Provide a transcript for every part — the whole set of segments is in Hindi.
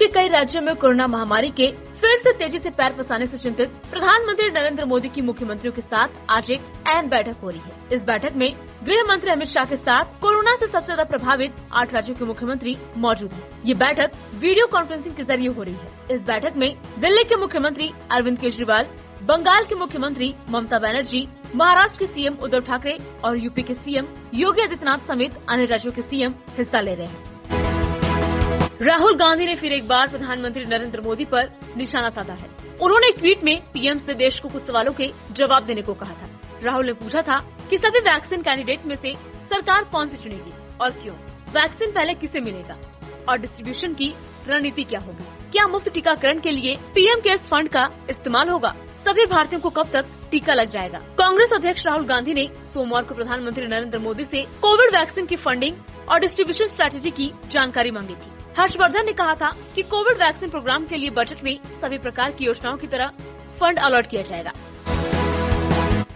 के कई राज्यों में कोरोना महामारी के फिर से तेजी से पैर पसारने से चिंतित प्रधानमंत्री नरेंद्र मोदी की मुख्यमंत्रियों के साथ आज एक अहम बैठक हो रही है। इस बैठक में गृह मंत्री अमित शाह के साथ कोरोना से सबसे ज्यादा प्रभावित 8 राज्यों के मुख्यमंत्री मौजूद हैं। ये बैठक वीडियो कॉन्फ्रेंसिंग के जरिए हो रही है। इस बैठक में दिल्ली के मुख्यमंत्री अरविंद केजरीवाल, बंगाल के मुख्यमंत्री ममता बनर्जी, महाराष्ट्र के सीएम उद्धव ठाकरे और यूपी के सीएम योगी आदित्यनाथ समेत अन्य राज्यों के सीएम हिस्सा ले रहे हैं। राहुल गांधी ने फिर एक बार प्रधानमंत्री नरेंद्र मोदी पर निशाना साधा है। उन्होंने एक ट्वीट में पीएम से देश को कुछ सवालों के जवाब देने को कहा था। राहुल ने पूछा था कि सभी वैक्सीन कैंडिडेट्स में से सरकार कौन सी चुनेगी और क्यों, वैक्सीन पहले किसे मिलेगा और डिस्ट्रीब्यूशन की रणनीति क्या होगी, क्या मुफ्त टीकाकरण के लिए पीएम केयर्स फंड का इस्तेमाल होगा, सभी भारतीयों को कब तक टीका लग जाएगा। कांग्रेस अध्यक्ष राहुल गांधी ने सोमवार को प्रधानमंत्री नरेंद्र मोदी से कोविड वैक्सीन की फंडिंग और डिस्ट्रीब्यूशन स्ट्रैटेजी की जानकारी मांगी थी। हर्षवर्धन ने कहा था कि कोविड वैक्सीन प्रोग्राम के लिए बजट में सभी प्रकार की योजनाओं की तरह फंड अलॉट किया जाएगा।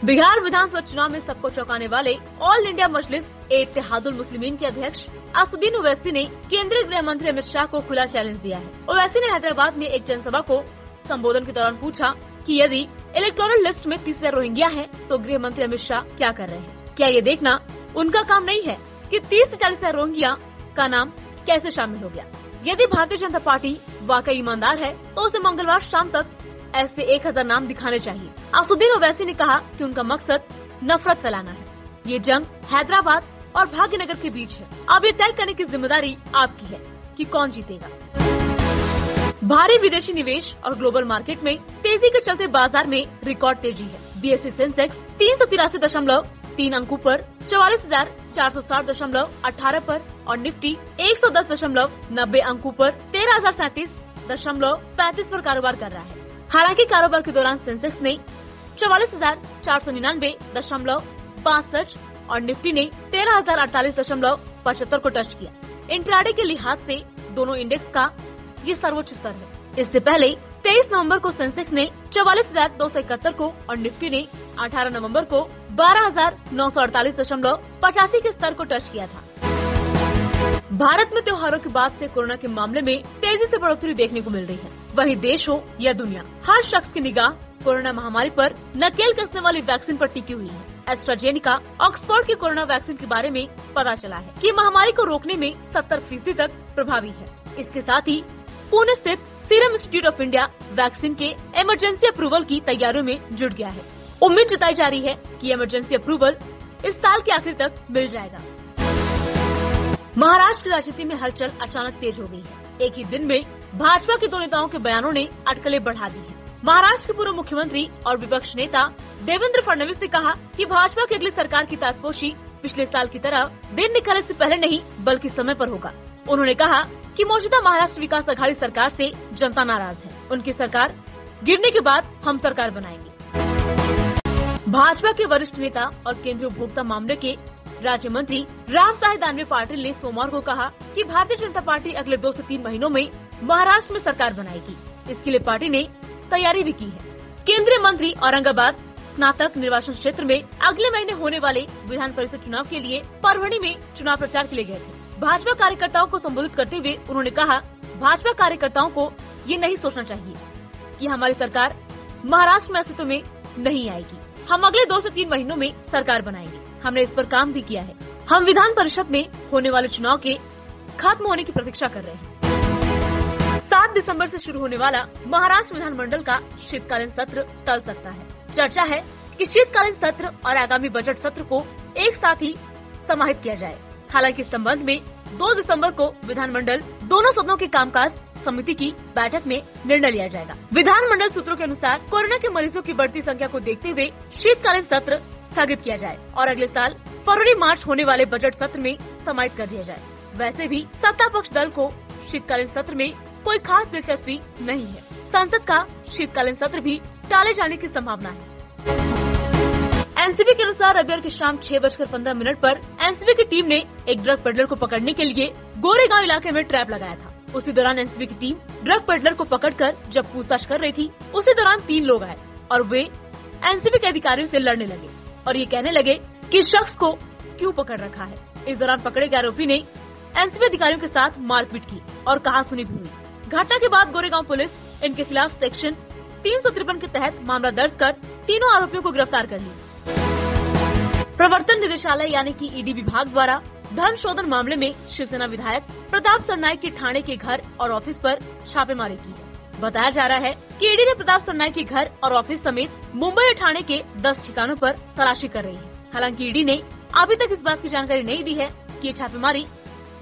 बिहार विधानसभा चुनाव में सबको चौंकाने वाले ऑल इंडिया मजलिस इत्तेहादुल मुस्लिमीन के अध्यक्ष असदुद्दीन ओवैसी ने केंद्रीय गृह मंत्री अमित शाह को खुला चैलेंज दिया है। ओवैसी ने हैदराबाद में एक जनसभा को संबोधन के दौरान पूछा कि यदि इलेक्टोरल लिस्ट में 30,000 रोहिंग्या है तो गृह मंत्री अमित शाह क्या कर रहे हैं? क्या ये देखना उनका काम नहीं है कि 30 से 40,000 रोहिंग्या का नाम कैसे शामिल हो गया? यदि भारतीय जनता पार्टी वाकई ईमानदार है तो उसे मंगलवार शाम तक ऐसे 1,000 नाम दिखाने चाहिए। असदुद्दीन ओवैसी ने कहा कि उनका मकसद नफरत फैलाना है। ये जंग हैदराबाद और भाग्यनगर के बीच है। अब ये तय करने की जिम्मेदारी आपकी है कि कौन जीतेगा। भारी विदेशी निवेश और ग्लोबल मार्केट में तेजी के चलते बाजार में रिकॉर्ड तेजी है। बीएसई सेंसेक्स 383.3 अंकों पर 44,460.18 पर और निफ्टी 110.90 अंकों पर 13,037.35 पर कारोबार कर रहा है। हालांकि कारोबार के दौरान सेंसेक्स ने 44,499.62 और निफ्टी ने 13,048.75 को टच किया। इंट्राडे के लिहाज से दोनों इंडेक्स का ये सर्वोच्च स्तर है। इससे पहले 23 नवंबर को सेंसेक्स ने 44,271 को और निफ्टी ने 18 नवंबर को 12,948.85 के स्तर को टच किया था। भारत में त्योहारों के बाद से कोरोना के मामले में तेजी से बढ़ोतरी देखने को मिल रही है। वहीं देश हो या दुनिया, हर शख्स की निगाह कोरोना महामारी पर नकेल कसने वाली वैक्सीन पर टिकी हुई है। एस्ट्राजेनेका ऑक्सफोर्ड की कोरोना वैक्सीन के बारे में पता चला है कि महामारी को रोकने में 70% तक प्रभावी है। इसके साथ ही पुणे स्थित serum institute of India vaccine के इमरजेंसी अप्रूवल की तैयारियों में जुट गया है। उम्मीद जताई जा रही है कि इमरजेंसी अप्रूवल इस साल के आखिर तक मिल जाएगा। महाराष्ट्र की राजनीति में हलचल अचानक तेज हो गई है। एक ही दिन में भाजपा के दो नेताओं के बयानों ने अटकलें बढ़ा दी है। महाराष्ट्र के पूर्व मुख्यमंत्री और विपक्ष नेता देवेंद्र फडणवीस ने कहा कि भाजपा की अगली सरकार की ताजपोशी पिछले साल की तरह दिन निकलने से पहले नहीं बल्कि समय पर होगा। उन्होंने कहा कि मौजूदा महाराष्ट्र विकास आघाड़ी सरकार से जनता नाराज है। उनकी सरकार गिरने के बाद हम सरकार बनाएंगे। भाजपा के वरिष्ठ नेता और केंद्रीय उपभोक्ता मामले के राज्य मंत्री राम साहेब दानवे पाटिल ने सोमवार को कहा कि भारतीय जनता पार्टी अगले 2 से 3 महीनों में महाराष्ट्र में सरकार बनाएगी। इसके लिए पार्टी ने तैयारी भी की है। केंद्रीय मंत्री औरंगाबाद स्नातक निर्वाचन क्षेत्र में अगले महीने होने वाले विधान परिषद चुनाव के लिए परभणी में चुनाव प्रचार के लिए गए थे। भाजपा कार्यकर्ताओं को संबोधित करते हुए उन्होंने कहा, भाजपा कार्यकर्ताओं को ये नहीं सोचना चाहिए कि हमारी सरकार महाराष्ट्र में अस्तित्व में नहीं आएगी। हम अगले 2 से 3 महीनों में सरकार बनाएंगे। हमने इस पर काम भी किया है। हम विधान परिषद में होने वाले चुनाव के खत्म होने की प्रतीक्षा कर रहे हैं। 7 दिसंबर से शुरू होने वाला महाराष्ट्र विधानमंडल का शीतकालीन सत्र टल सकता है। चर्चा है कि शीतकालीन सत्र और आगामी बजट सत्र को एक साथ ही समाहित किया जाए। हालांकि इस संबंध में 2 दिसंबर को विधानमंडल दोनों सदनों की कामकाज समिति की बैठक में निर्णय लिया जाएगा। विधानमंडल सूत्रों के अनुसार कोरोना के मरीजों की बढ़ती संख्या को देखते हुए शीतकालीन सत्र स्थगित किया जाए और अगले साल फरवरी-मार्च होने वाले बजट सत्र में समाहित कर दिया जाए। वैसे भी सत्ता पक्ष दल को शीतकालीन सत्र में कोई खास दिलचस्पी नहीं है। संसद का शीतकालीन सत्र भी टाले जाने की संभावना है। एनसीबी के अनुसार रविवार की शाम 6:15 पर एनसीबी की टीम ने एक ड्रग पेडलर को पकड़ने के लिए गोरेगांव इलाके में ट्रैप लगाया था। उसी दौरान एनसीबी की टीम ड्रग पेडलर को पकड़कर जब पूछताछ कर रही थी, उसी दौरान 3 लोग आए और वे एनसीबी के अधिकारियों से लड़ने लगे और ये कहने लगे कि शख्स को क्यों पकड़ रखा है। इस दौरान पकड़े गए आरोपी ने एनसीबी अधिकारियों के साथ मारपीट की और कहासुनी भी हुई। घटना के बाद गोरेगांव पुलिस इनके खिलाफ सेक्शन 353 के तहत मामला दर्ज कर तीनों आरोपियों को गिरफ्तार कर लिया। प्रवर्तन निदेशालय यानी कि ईडी विभाग द्वारा धन शोधन मामले में शिवसेना विधायक प्रताप सरनाईक के थाने के घर और ऑफिस पर छापेमारी की है। बताया जा रहा है कि ईडी ने प्रताप सरनाईक के घर और ऑफिस समेत मुंबई और ठाणे के 10 ठिकानों पर तलाशी कर रही है। हालांकि ईडी ने अभी तक इस बात की जानकारी नहीं दी है कि ये छापेमारी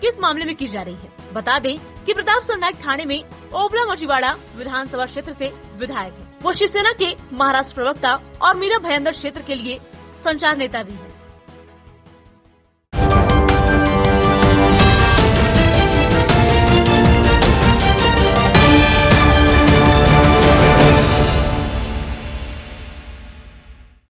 किस मामले में की जा रही है। बता दें कि प्रताप सरनाईक ठाणे में ओबला मछीवाड़ा विधानसभा क्षेत्र से विधायक है। वो शिवसेना के महाराष्ट्र प्रवक्ता और मीरा भयंदर क्षेत्र के लिए संचार नेता भी है।